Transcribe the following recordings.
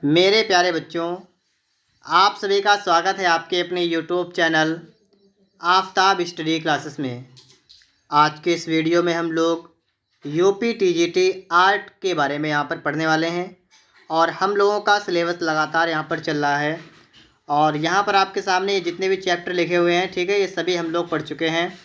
मेरे प्यारे बच्चों, आप सभी का स्वागत है आपके अपने YouTube channel Aftab study classes में। आज के इस वीडियो में हम लोग यूपी टीजीटी आर्ट के बारे में यहाँ पर पढ़ने वाले हैं और हम लोगों का सिलेबस लगातार यहाँ पर चल रहा है। और यहाँ पर आपके सामने जितने भी चैप्टर लिखे हुए हैं, ठीक है, ये सभी हम लोग पढ़ चुके हैं।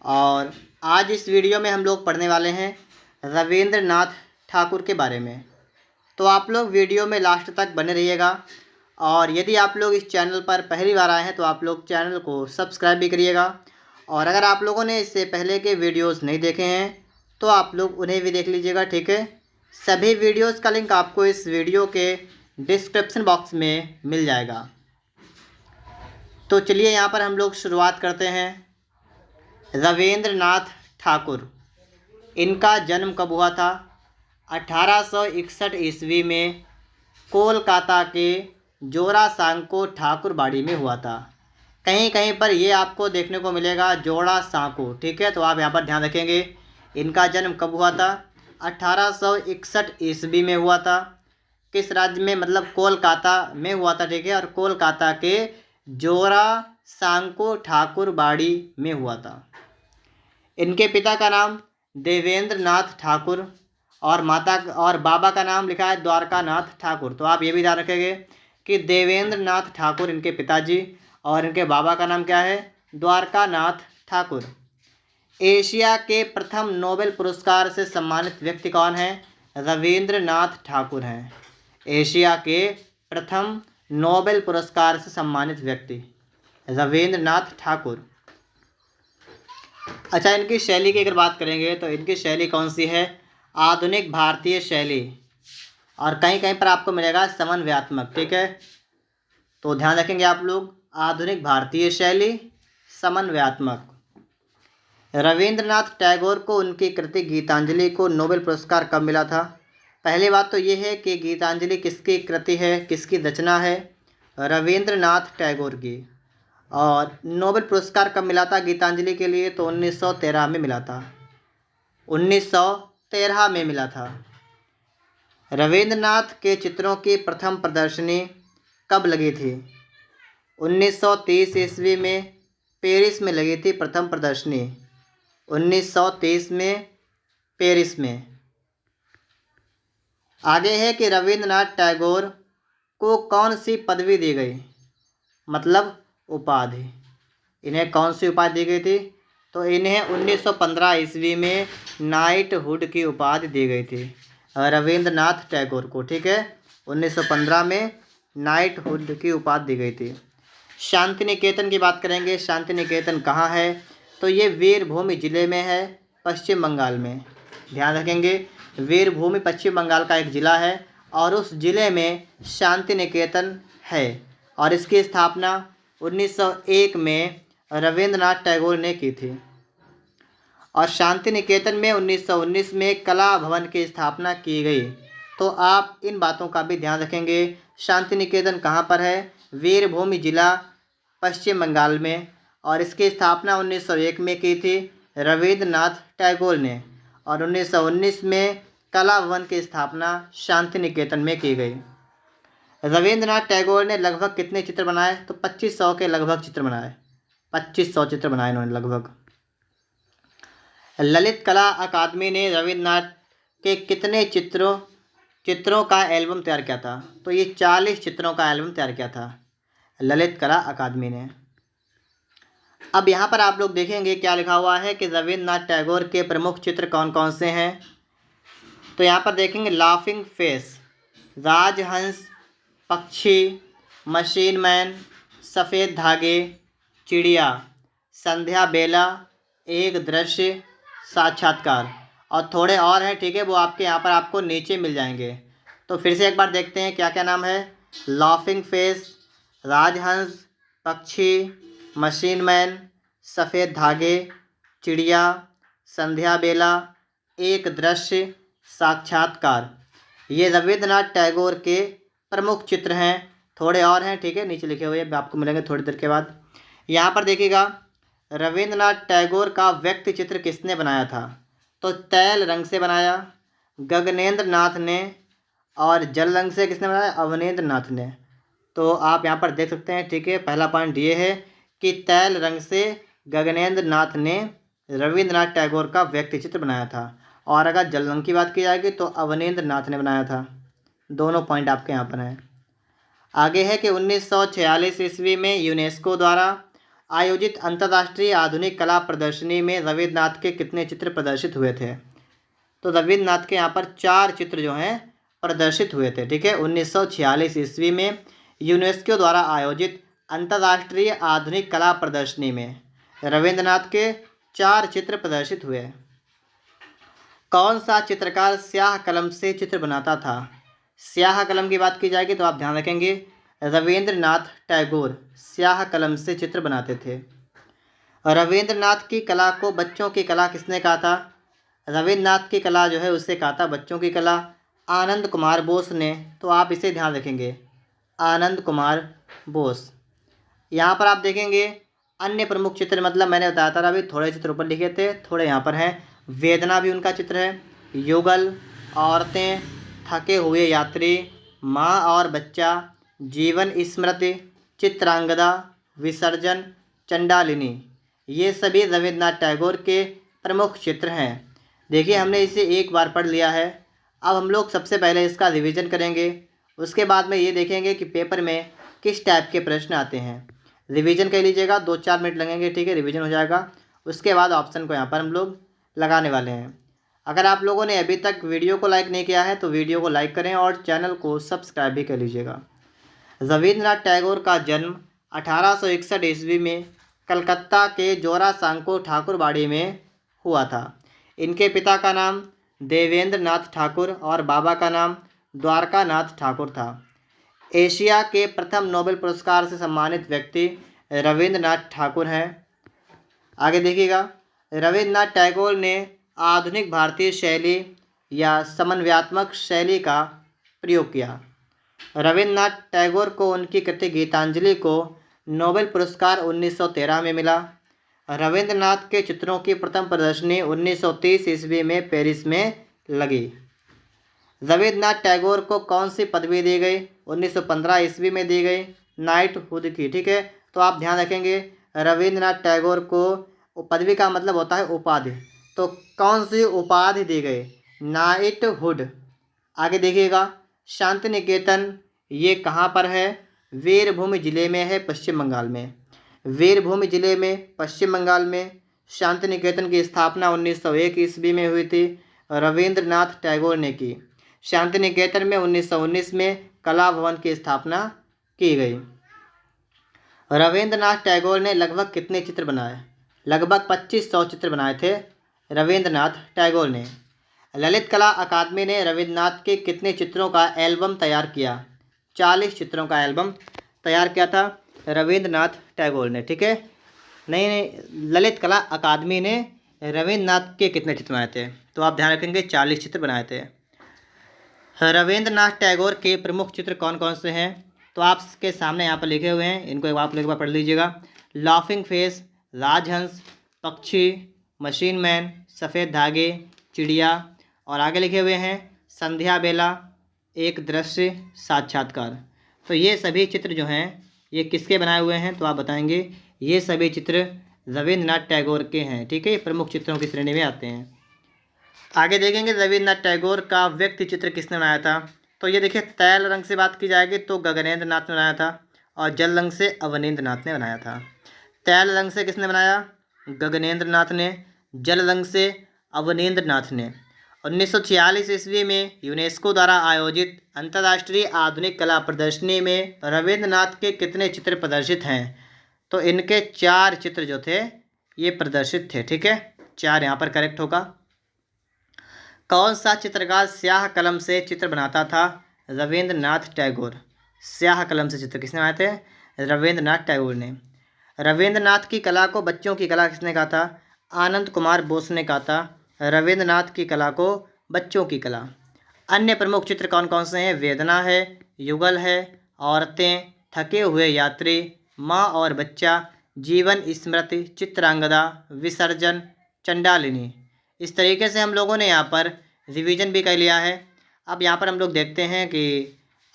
और आज इस वीडियो में हम लोग पढ़ने वाले हैं रविंद्रनाथ ठाकुर के बारे में। तो आप लोग वीडियो में लास्ट तक बने रहिएगा। और यदि आप लोग इस चैनल पर पहली बार आए हैं तो आप लोग चैनल को सब्सक्राइब भी करिएगा। और अगर आप लोगों ने इससे पहले के वीडियोस नहीं देखे हैं तो आप लोग उन्हें भी देख लीजिएगा, ठीक है। सभी वीडियोस का लिंक आपको इस वीडियो के डिस्क्रिप्शन बॉक्स में मिल जाएगा। तो चलिए यहाँ पर हम लोग शुरुआत करते हैं। रविंद्रनाथ ठाकुर, इनका जन्म कब हुआ था? 1861 ईस्वी में कोलकाता के जोरासांको ठाकुरबाड़ी में हुआ था। कहीं कहीं पर ये आपको देखने को मिलेगा जोरासांको, ठीक है। तो आप यहाँ पर ध्यान रखेंगे इनका जन्म कब हुआ था। 1861 ईस्वी में हुआ था। किस राज्य में? मतलब कोलकाता में हुआ था, ठीक है। और कोलकाता के जोरासांको ठाकुरबाड़ी में हुआ था। इनके पिता का नाम देवेंद्र नाथ ठाकुर और माता और बाबा का नाम लिखा है द्वारकानाथ ठाकुर। तो आप ये भी ध्यान रखेंगे कि देवेंद्र नाथ ठाकुर इनके पिताजी और इनके बाबा का नाम क्या है? द्वारकानाथ ठाकुर। एशिया के प्रथम नोबेल पुरस्कार से सम्मानित व्यक्ति कौन है? रविंद्रनाथ ठाकुर हैं। एशिया के प्रथम नोबेल पुरस्कार से सम्मानित व्यक्ति रविंद्रनाथ ठाकुर। अच्छा, इनकी शैली की अगर बात करेंगे तो इनकी शैली कौन सी है? आधुनिक भारतीय शैली। और कहीं कहीं पर आपको मिलेगा समन्वयात्मक, ठीक है। तो ध्यान रखेंगे आप लोग, आधुनिक भारतीय शैली, समन्वयात्मक। रविंद्रनाथ टैगोर को उनकी कृति गीतांजलि को नोबेल पुरस्कार कब मिला था? पहली बात तो ये है कि गीतांजलि किसकी कृति है, किसकी रचना है? रविंद्रनाथ टैगोर की। और नोबेल पुरस्कार कब मिला था गीतांजलि के लिए? तो 1913 में मिला था। 1913 में मिला था। रविंद्रनाथ के चित्रों की प्रथम प्रदर्शनी कब लगी थी? 1930 ईस्वी में पेरिस में लगी थी प्रथम प्रदर्शनी। 1930 में पेरिस में। आगे है कि रविंद्रनाथ टैगोर को कौन सी पदवी दी गई? मतलब उपाधि। इन्हें कौन सी उपाधि दी गई थी? तो इन्हें 1915 ईस्वी में नाइटहुड की उपाधि दी गई थी रविंद्रनाथ टैगोर को, ठीक है। 1915 में नाइटहुड की उपाधि दी गई थी। शांति निकेतन की बात करेंगे। शांति निकेतन कहाँ है? तो ये वीरभूमि जिले में है, पश्चिम बंगाल में। ध्यान रखेंगे, वीरभूमि पश्चिम बंगाल का एक ज़िला है और उस ज़िले में शांति निकेतन है। और इसकी स्थापना 1901 में रविंद्रनाथ टैगोर ने की थी। और शांति निकेतन में 1919 में कला भवन की स्थापना की गई। तो आप इन बातों का भी ध्यान रखेंगे। शांति निकेतन कहाँ पर है? वीरभूमि जिला, पश्चिम बंगाल में। और इसकी स्थापना 1901 में की थी रविंद्रनाथ टैगोर ने। और 1919 में कला भवन की स्थापना शांति निकेतन में की गई। रविंद्रनाथ टैगोर ने लगभग कितने चित्र बनाए? तो 2500 के लगभग चित्र बनाए। 2500 चित्र बनाए इन्होंने लगभग। ललित कला अकादमी ने रविंद्रनाथ के कितने चित्रों का एल्बम तैयार किया था? तो ये 40 चित्रों का एल्बम तैयार किया था ललित कला अकादमी ने। अब यहाँ पर आप लोग देखेंगे क्या लिखा हुआ है कि रविंद्रनाथ टैगोर के प्रमुख चित्र कौन कौन से हैं। तो यहाँ पर देखेंगे लाफिंग फेस, राजहंस, पक्षी, मशीन मैन, सफ़ेद धागे, चिड़िया, संध्या बेला, एक दृश्य, साक्षात्कार। और थोड़े और हैं, ठीक है, वो आपके यहाँ पर आपको नीचे मिल जाएंगे। तो फिर से एक बार देखते हैं क्या क्या नाम है। लाफिंग फेस, राजहंस, पक्षी, मशीन मैन, सफ़ेद धागे, चिड़िया, संध्या बेला, एक दृश्य, साक्षात्कार। ये रविंद्रनाथ टैगोर के प्रमुख चित्र हैं। थोड़े और हैं, ठीक है, नीचे लिखे हुए आपको मिलेंगे थोड़ी देर के बाद। यहाँ पर देखिएगा, रविंद्रनाथ टैगोर का व्यक्ति चित्र किसने बनाया था? तो तैल रंग से बनाया गगनेंद्र नाथ ने। और जल रंग से किसने बनाया? अवनींद्र नाथ ने। तो आप यहाँ पर देख सकते हैं, ठीक है। पहला पॉइंट ये है कि तैल रंग से गगनेंद्र नाथ ने रविंद्रनाथ टैगोर का व्यक्ति चित्र बनाया था, और अगर जल रंग की बात की जाएगी तो अवनींद्र नाथ ने बनाया था। दोनों पॉइंट आपके यहाँ पर हैं। आगे है कि 1946 ईस्वी में यूनेस्को द्वारा आयोजित अंतर्राष्ट्रीय आधुनिक कला प्रदर्शनी में रविंद्रनाथ के कितने चित्र प्रदर्शित हुए थे? तो रविंद्रनाथ के यहाँ पर 4 चित्र जो हैं प्रदर्शित हुए थे, ठीक है। 1946 ईस्वी में यूनेस्को द्वारा आयोजित अंतर्राष्ट्रीय आधुनिक कला प्रदर्शनी में रविंद्रनाथ के 4 चित्र प्रदर्शित हुए। कौन सा चित्रकार स्याह कलम से चित्र बनाता था? स्याह कलम की बात की जाएगी तो आप ध्यान रखेंगे, रविंद्रनाथ टैगोर स्याह कलम से चित्र बनाते थे। रविंद्रनाथ की कला को बच्चों की कला किसने कहा था? रविंद्रनाथ की कला जो है उसे कहा था बच्चों की कला आनंद कुमार बोस ने। तो आप इसे ध्यान रखेंगे, आनंद कुमार बोस। यहाँ पर आप देखेंगे अन्य प्रमुख चित्र, मतलब मैंने बताया था अभी, थोड़े चित्र ऊपर लिखे थे, थोड़े यहाँ पर हैं। वेदना भी उनका चित्र है, युगल, औरतें, थके हुए यात्री, माँ और बच्चा, जीवन स्मृति, चित्रांगदा, विसर्जन, चंडालिनी, ये सभी रविंद्रनाथ टैगोर के प्रमुख चित्र हैं। देखिए हमने इसे एक बार पढ़ लिया है, अब हम लोग सबसे पहले इसका रिवीजन करेंगे, उसके बाद में ये देखेंगे कि पेपर में किस टाइप के प्रश्न आते हैं। रिवीजन कर लीजिएगा, 2-4 मिनट लगेंगे, ठीक है, रिवीजन हो जाएगा। उसके बाद ऑप्शन को यहाँ पर हम लोग लगाने वाले हैं। अगर आप लोगों ने अभी तक वीडियो को लाइक नहीं किया है तो वीडियो को लाइक करें और चैनल को सब्सक्राइब भी कर लीजिएगा। रविंद्रनाथ टैगोर का जन्म 1861 ईस्वी में कलकत्ता के जोरासांको ठाकुरबाड़ी में हुआ था। इनके पिता का नाम देवेंद्र नाथ ठाकुर और बाबा का नाम द्वारका नाथ ठाकुर था। एशिया के प्रथम नोबेल पुरस्कार से सम्मानित व्यक्ति रविंद्रनाथ ठाकुर हैं। आगे देखिएगा, रविंद्रनाथ टैगोर ने आधुनिक भारतीय शैली या समन्वयात्मक शैली का प्रयोग किया। रविंद्रनाथ टैगोर को उनकी कृति गीतांजलि को नोबेल पुरस्कार 1913 में मिला। रविंद्रनाथ के चित्रों की प्रथम प्रदर्शनी 1930 ईस्वी में पेरिस में लगी। रविंद्रनाथ टैगोर को कौन सी पदवी दी गई? 1915 ईस्वी में दी गई, नाइटहुड की, ठीक है। तो आप ध्यान रखेंगे रविंद्रनाथ टैगोर को पदवी का मतलब होता है उपाधि, तो कौन सी उपाधि दी गई? नाइटहुड। आगे देखिएगा, शांति निकेतन ये कहाँ पर है? वीरभूमि जिले में है, पश्चिम बंगाल में। वीरभूमि जिले में पश्चिम बंगाल में शांति निकेतन की स्थापना 1901 ईस्वी में हुई थी, रविंद्रनाथ टैगोर ने की। शांति निकेतन में 1919 में कला भवन की स्थापना की गई। रविंद्रनाथ टैगोर ने लगभग कितने चित्र बनाए? लगभग 2500 चित्र बनाए थे रविंद्रनाथ टैगोर ने। ललित कला अकादमी ने रविंद्रनाथ के कितने चित्रों का एल्बम तैयार किया? 40 चित्रों का एल्बम तैयार किया था रविंद्रनाथ टैगोर ने, ठीक है। नहीं, ललित कला अकादमी ने रविंद्रनाथ के कितने चित्र बनाए थे? तो आप ध्यान रखेंगे 40 चित्र बनाए थे। रविंद्रनाथ टैगोर के प्रमुख चित्र कौन कौन से हैं? तो आपके सामने यहाँ पर लिखे हुए हैं, इनको आप एक बार पढ़ लीजिएगा। लाफिंग फेस, राजहंस, पक्षी, मशीन मैन, सफ़ेद धागे, चिड़िया, और आगे लिखे हुए हैं संध्या बेला, एक दृश्य, साक्षात्कार। तो ये सभी चित्र जो हैं ये किसके बनाए हुए हैं? तो आप बताएंगे ये सभी चित्र रविंद्रनाथ टैगोर के हैं, ठीक है। प्रमुख चित्रों की श्रेणी में आते हैं। आगे देखेंगे रविंद्रनाथ टैगोर का व्यक्ति चित्र किसने बनाया था? तो ये देखिए, तैल रंग से बात की जाएगी तो गगनेंद्र नाथ ने बनाया था, और जल रंग से अवनींद्र नाथ ने बनाया था। तैल रंग से किसने बनाया? गगनेंद्र नाथ ने। जल रंग से अवनींद्र नाथ ने। 1946 ईस्वी में यूनेस्को द्वारा आयोजित अंतर्राष्ट्रीय आधुनिक कला प्रदर्शनी में रविंद्रनाथ के कितने चित्र प्रदर्शित हैं? तो इनके 4 चित्र जो थे ये प्रदर्शित थे, ठीक है। 4 यहाँ पर करेक्ट होगा। कौन सा चित्रकार स्याह कलम से चित्र बनाता था? रविंद्रनाथ टैगोर। स्याह कलम से चित्र किसने बनाए थे? रविंद्रनाथ टैगोर ने। रविंद्रनाथ की कला को बच्चों की कला किसने कहा था? आनंद कुमार बोस ने कहा था रविंद्रनाथ की कला को बच्चों की कला। अन्य प्रमुख चित्र कौन कौन से हैं? वेदना है, युगल है, औरतें, थके हुए यात्री, माँ और बच्चा, जीवन स्मृति, चित्रांगदा, विसर्जन, चंडालिनी। इस तरीके से हम लोगों ने यहाँ पर रिवीजन भी कर लिया है। अब यहाँ पर हम लोग देखते हैं कि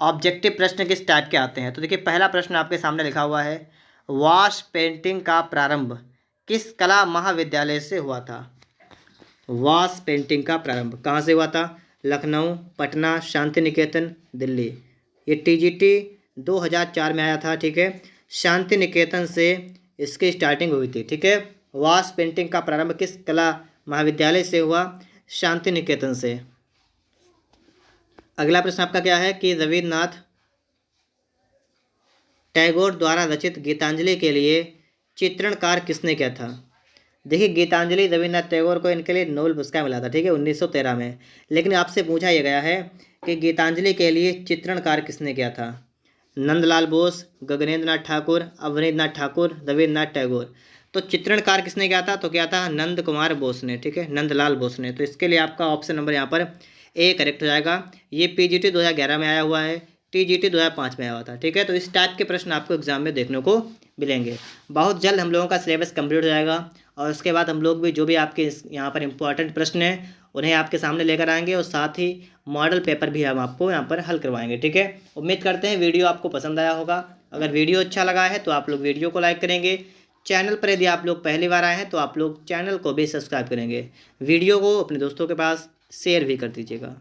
ऑब्जेक्टिव प्रश्न किस टाइप के आते हैं। तो देखिए पहला प्रश्न आपके सामने लिखा हुआ है, वाश पेंटिंग का प्रारंभ किस कला महाविद्यालय से हुआ था। वाश पेंटिंग का प्रारंभ कहाँ से हुआ था? लखनऊ, पटना, शांति निकेतन, दिल्ली। ये टीजीटी 2004 में आया था, ठीक है। शांति निकेतन से इसकी स्टार्टिंग हुई थी, ठीक है। वाश पेंटिंग का प्रारंभ किस कला महाविद्यालय से हुआ? शांति निकेतन से। अगला प्रश्न आपका क्या है कि रविन्द्रनाथ टैगोर द्वारा रचित गीतांजलि के लिए चित्रणकार किसने किया था। देखिए गीतांजलि रविन्द्रनाथ टैगोर को इनके लिए नोबेल पुरस्कार मिला था, ठीक है, 1913 में। लेकिन आपसे पूछा यह गया है कि गीतांजलि के लिए चित्रणकार किसने किया था। नंदलाल बोस, गगनेंद्र नाथ ठाकुर, अवनींद्रनाथ ठाकुर, रविन्द्रनाथ टैगोर। तो चित्रणकार किसने किया था? तो क्या था? नंद कुमार बोस ने, ठीक है, नंदलाल बोस ने। तो इसके लिए आपका ऑप्शन नंबर यहाँ पर ए करेक्ट हो जाएगा। ये पीजीटी 2011 में आया हुआ है, टीजीटी 2005 में आया हुआ था, ठीक है। तो इस टाइप के प्रश्न आपको एग्जाम में देखने को मिलेंगे। बहुत जल्द हम लोगों का सिलेबस कंप्लीट हो जाएगा और उसके बाद हम लोग भी जो भी आपके यहाँ पर इंपॉर्टेंट प्रश्न हैं उन्हें आपके सामने लेकर आएंगे और साथ ही मॉडल पेपर भी हम आपको यहाँ पर हल करवाएंगे, ठीक है। उम्मीद करते हैं वीडियो आपको पसंद आया होगा। अगर वीडियो अच्छा लगा है तो आप लोग वीडियो को लाइक करेंगे। चैनल पर यदि आप लोग पहली बार आए हैं तो आप लोग चैनल को भी सब्सक्राइब करेंगे। वीडियो को अपने दोस्तों के पास शेयर भी कर दीजिएगा।